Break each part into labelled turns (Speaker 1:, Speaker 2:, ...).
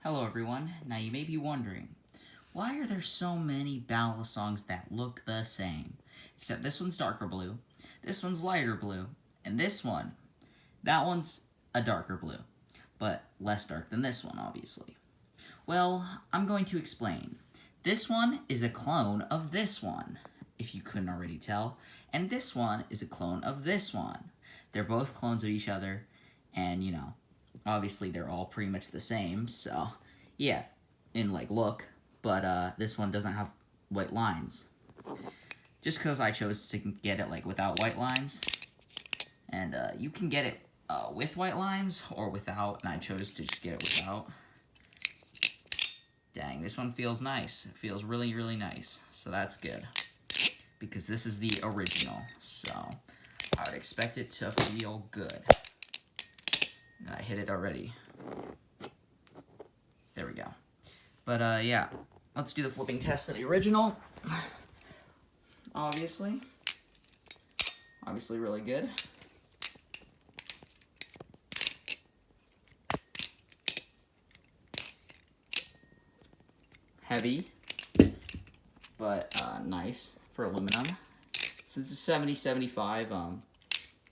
Speaker 1: Hello everyone. Now you may be wondering, why are there so many Baliplus songs that look the same? Except this one's darker blue, this one's lighter blue, and that one's a darker blue, but less dark than this one, obviously. Well, I'm going to explain. This one is a clone of this one, if you couldn't already tell, and this one is a clone of this one. They're both clones of each other, and obviously they're all pretty much the same, so yeah, in look, but this one doesn't have white lines. Just because I chose to get it without white lines, and you can get it with white lines or without, and I chose to just get it without. Dang, this one feels nice. It feels really, really nice, so that's good. Because this is the original, so I would expect it to feel good. I hit it already. There we go. But yeah, let's do the flipping test of the original. Obviously really good. Heavy, but nice for aluminum. Since it's 70-75,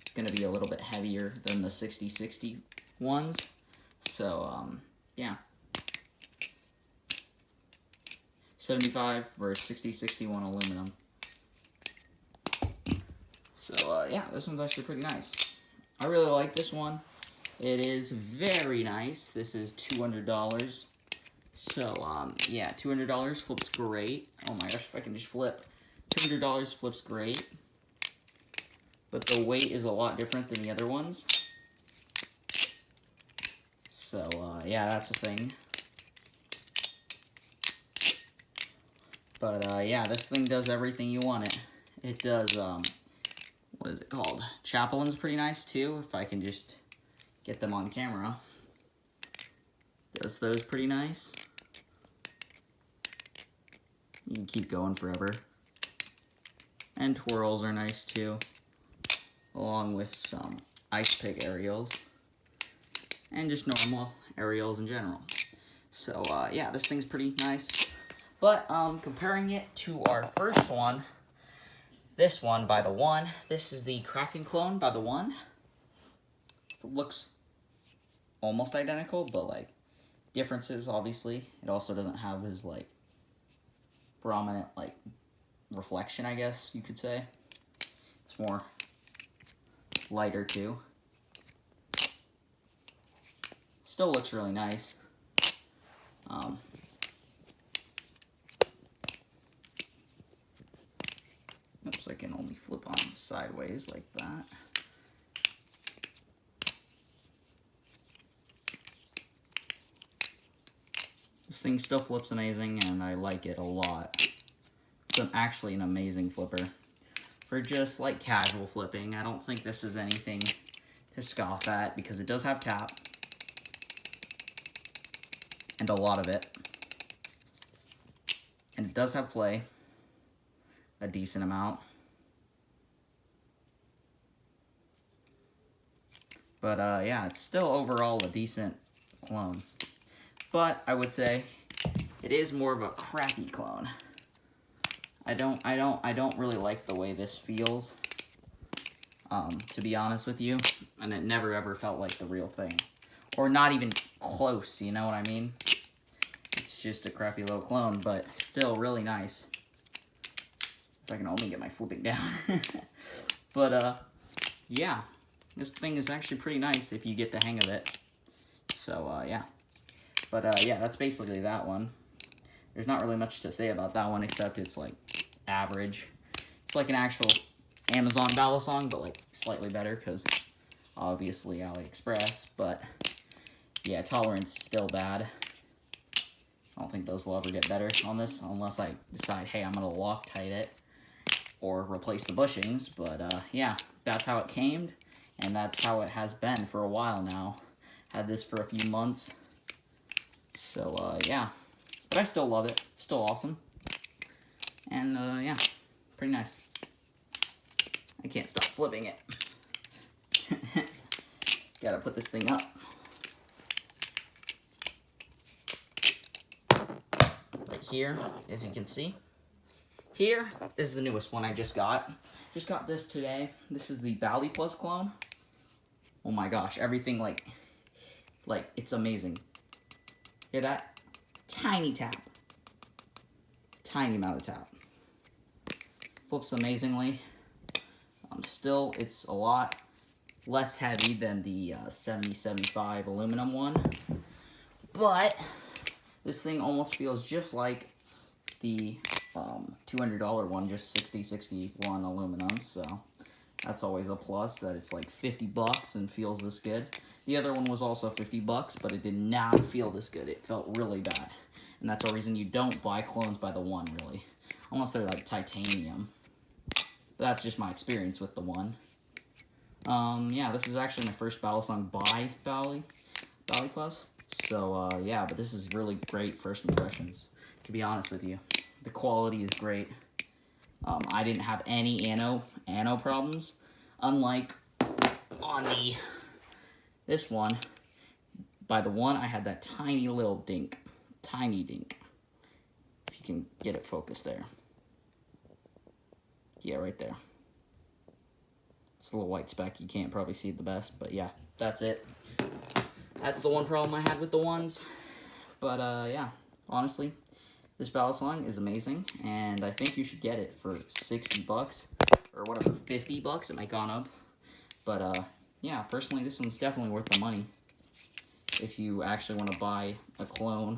Speaker 1: it's going to be a little bit heavier than the 60-60 ones. So, yeah. 75 versus 60-61 aluminum. So, yeah, this one's actually pretty nice. I really like this one. It is very nice. This is $200. So, yeah, $200 flips great. Oh my gosh, if I can just flip. $200 flips great. But the weight is a lot different than the other ones. So, yeah, that's the thing. But, yeah, this thing does everything you want it. It does, what is it called? Chaplain's pretty nice, too, if I can just get them on camera. Does those pretty nice. You can keep going forever. And twirls are nice, too. Along with some ice pick aerials. And just normal aerials in general. So, yeah, this thing's pretty nice. But, comparing it to our first one, this one by the One, this is the Kraken clone by the One. It looks almost identical, but, differences, obviously. It also doesn't have his, prominent, reflection, I guess you could say. It's more lighter, too. Still looks really nice. Oops, I can only flip on sideways like that. This thing still flips amazing, and I like it a lot. It's actually an amazing flipper. For just, casual flipping, I don't think this is anything to scoff at, because it does have tap. And a lot of it. And it does have play. A decent amount. But, yeah, it's still overall a decent clone. But I would say it is more of a crappy clone. I don't really like the way this feels, to be honest with you. And it never ever felt like the real thing. Or not even close, you know what I mean? It's just a crappy little clone, but still really nice. If I can only get my flipping down. But, yeah. This thing is actually pretty nice if you get the hang of it. So, yeah. But, yeah, that's basically that one. There's not really much to say about that one, except it's, average. It's like an actual Amazon Baliplus song, but, slightly better, because obviously AliExpress. But, yeah, tolerance is still bad. I don't think those will ever get better on this, unless I decide, hey, I'm going to Loctite it, or replace the bushings. But, yeah, that's how it came, and that's how it has been for a while now. Had this for a few months. So, yeah. But I still love it. It's still awesome. And, yeah. Pretty nice. I can't stop flipping it. Gotta put this thing up. here, as you can see. Here is the newest one I just got. Just got this today. This is the Baliplus clone. Oh my gosh, everything like it's amazing. Hear that? Tiny tap. Tiny amount of tap. Flips amazingly. Still, it's a lot less heavy than the 7075 aluminum one. But this thing almost feels just like the $200 one, just 6061 aluminum. So that's always a plus, that it's like 50 bucks and feels this good. The other one was also 50 bucks, but it did not feel this good. It felt really bad. And that's a reason you don't buy clones by the one, really. Unless they're like titanium. But that's just my experience with the one. Yeah, this is actually my first battle song by Baliplus. So, yeah, but this is really great first impressions, to be honest with you. The quality is great. I didn't have any ano problems. Unlike on this one, by the one, I had that tiny little dink. Tiny dink. If you can get it focused there. Yeah, right there. It's a little white speck. You can't probably see it the best, but yeah, that's it. That's the one problem I had with the ones. But, yeah, honestly, this battle song is amazing, and I think you should get it for 60 bucks, or whatever, 50 bucks. It might gone up. But, yeah, personally, this one's definitely worth the money. If you actually want to buy a clone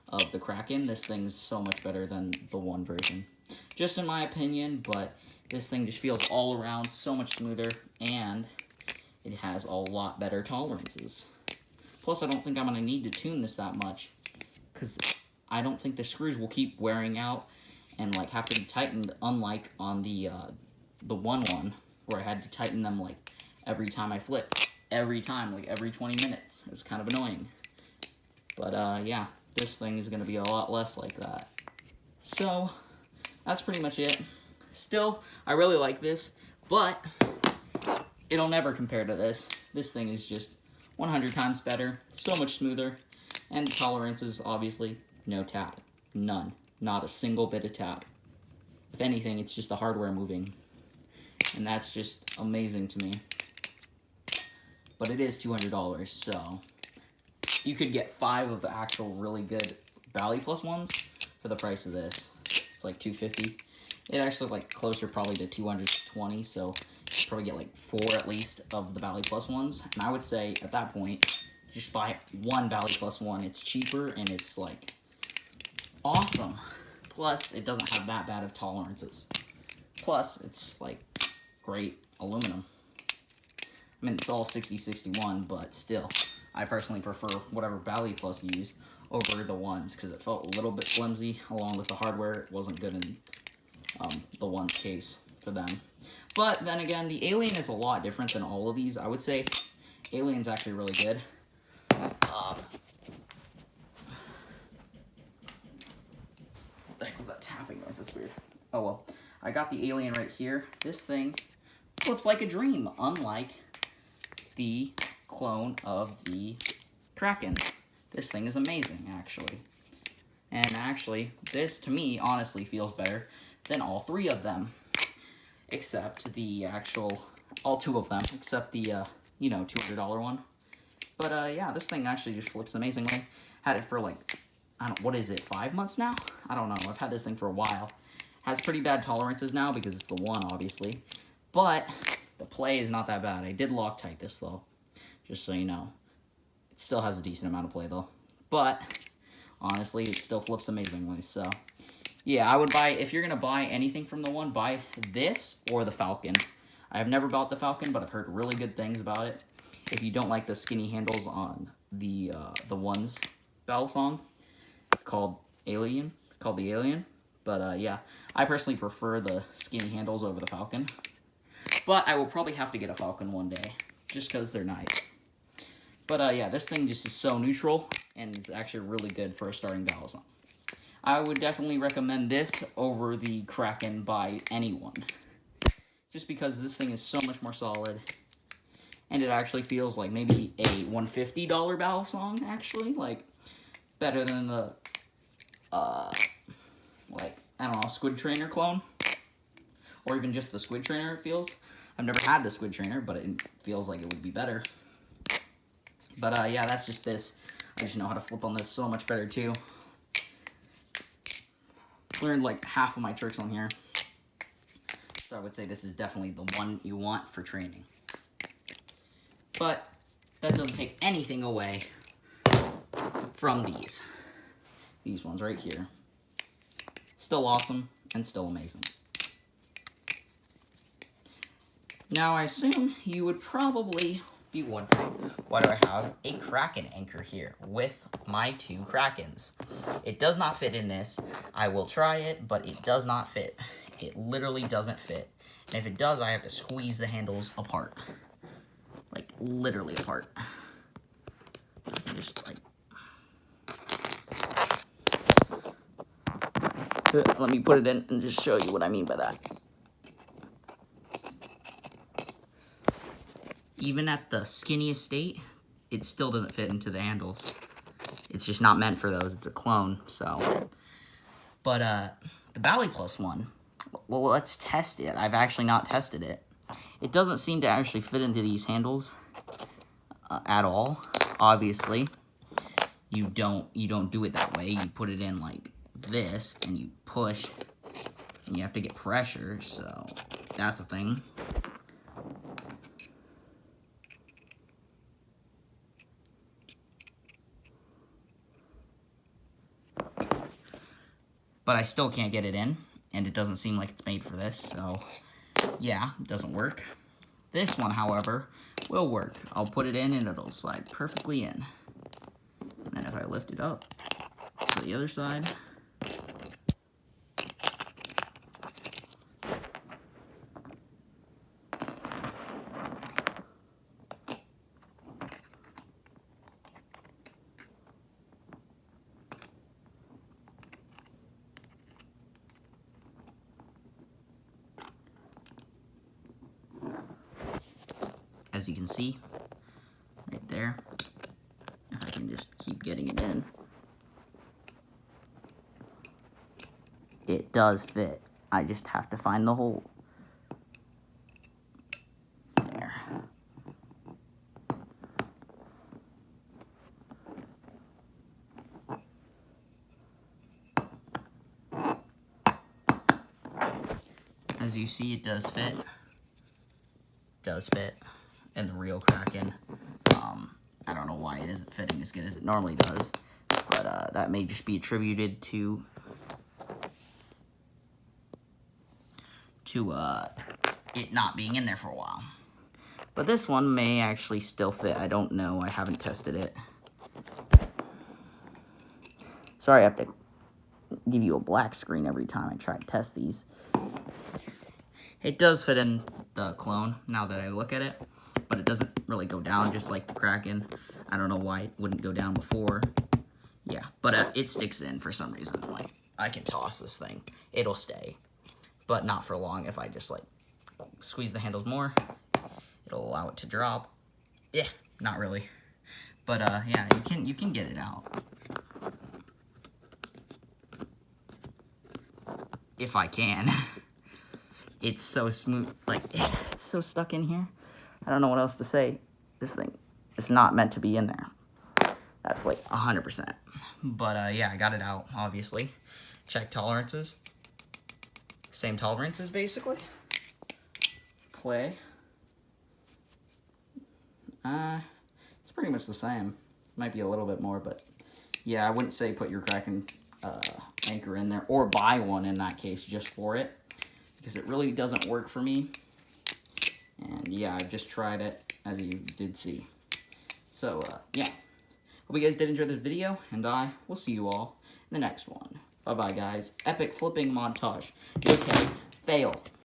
Speaker 1: of the Kraken, this thing's so much better than the one version. Just in my opinion, but this thing just feels all around so much smoother, and it has a lot better tolerances. Plus, I don't think I'm going to need to tune this that much, because I don't think the screws will keep wearing out and like have to be tightened, unlike on the one where I had to tighten them like every time I flipped. Every time, like every 20 minutes. It's kind of annoying. But yeah, this thing is going to be a lot less like that. So, that's pretty much it. Still, I really like this, but it'll never compare to this. This thing is just 100 times better, so much smoother, and the tolerance is obviously no tap. None. Not a single bit of tap. If anything, it's just the hardware moving. And that's just amazing to me. But it is $200, so you could get 5 of the actual really good Baliplus ones for the price of this. It's like $250. It actually like closer probably to $220, so you probably get like 4 at least of the Baliplus ones. And I would say at that point, just buy one Baliplus one. It's cheaper and it's like awesome. Plus, it doesn't have that bad of tolerances. Plus, it's like great aluminum. I mean, it's all 6061, but still, I personally prefer whatever Baliplus used over the ones, because it felt a little bit flimsy, along with the hardware. It wasn't good in the one's case for them. But then again, the Alien is a lot different than all of these. I would say Alien's actually really good. What the heck was that tapping noise? That's weird. Oh well, I got the Alien right here. This thing flips like a dream, unlike the clone of the Kraken. This thing is amazing, actually. And actually, this, to me, honestly feels better than all 3 of them. Except the actual, all 2 of them, except the, $200 one. But, yeah, this thing actually just flips amazingly. Had it for, like, what is it, 5 months now? I don't know. I've had this thing for a while. Has pretty bad tolerances now because it's the one, obviously. But the play is not that bad. I did Loctite this, though, just so you know. It still has a decent amount of play, though. But, honestly, it still flips amazingly, so yeah, I would buy, if you're going to buy anything from the one, buy this or the Falcon. I have never bought the Falcon, but I've heard really good things about it. If you don't like the skinny handles on the one's battle song, called the Alien. But, yeah, I personally prefer the skinny handles over the Falcon. But I will probably have to get a Falcon one day, just because they're nice. But, yeah, this thing just is so neutral, and it's actually really good for a starting battle song. I would definitely recommend this over the Kraken by anyone. Just because this thing is so much more solid. And it actually feels like maybe a $150 battle song, actually. Like, better than the like, I don't know, Squid Trainer clone. Or even just the Squid Trainer, it feels. I've never had the Squid Trainer, but it feels like it would be better. But yeah, that's just this. I just know how to flip on this so much better too. Learned like half of my tricks on here. So I would say this is definitely the one you want for training. But that doesn't take anything away from these. These ones right here. Still awesome and still amazing. Now I assume you would probably be wondering, why do I have a Kraken anchor here with my 2 Krakens? It does not fit in this. I will try it, but it does not fit. It literally doesn't fit. And if it does, I have to squeeze the handles apart. Like, literally apart. Just like... Let me put it in and just show you what I mean by that. Even at the skinniest state, it still doesn't fit into the handles. It's just not meant for those. It's a clone, so. But the Baliplus one, well, let's test it. I've actually not tested it. It doesn't seem to actually fit into these handles at all. Obviously, you don't do it that way. You put it in like this, and you push, and you have to get pressure, so that's a thing. But I still can't get it in, and it doesn't seem like it's made for this, so yeah, it doesn't work. This one, however, will work. I'll put it in and it'll slide perfectly in. And then if I lift it up to the other side, as you can see, right there, if I can just keep getting it in, it does fit. I just have to find the hole. There. As you see, it does fit. Does fit in the real Kraken. I don't know why it isn't fitting as good as it normally does, but that may just be attributed to it not being in there for a while. But this one may actually still fit. I don't know. I haven't tested it. Sorry, I have to give you a black screen every time I try to test these. It does fit in the clone, now that I look at it, but it doesn't really go down just like the Kraken. I don't know why it wouldn't go down before. Yeah, but it sticks in for some reason. Like, I can toss this thing. It'll stay, but not for long. If I just, like, squeeze the handles more, it'll allow it to drop. Yeah, not really. But, yeah, you can get it out. If I can. It's so smooth, like, it's so stuck in here. I don't know what else to say. This thing is not meant to be in there. That's like 100%. But yeah, I got it out, obviously. Check tolerances. Same tolerances, basically. Play. It's pretty much the same. Might be a little bit more, but yeah, I wouldn't say put your Kraken anchor in there, or buy one in that case just for it, because it really doesn't work for me. And yeah, I've just tried it, as you did see. So yeah, hope you guys did enjoy this video, and I will see you all in the next one. Bye bye, guys. Epic flipping montage. Okay, fail.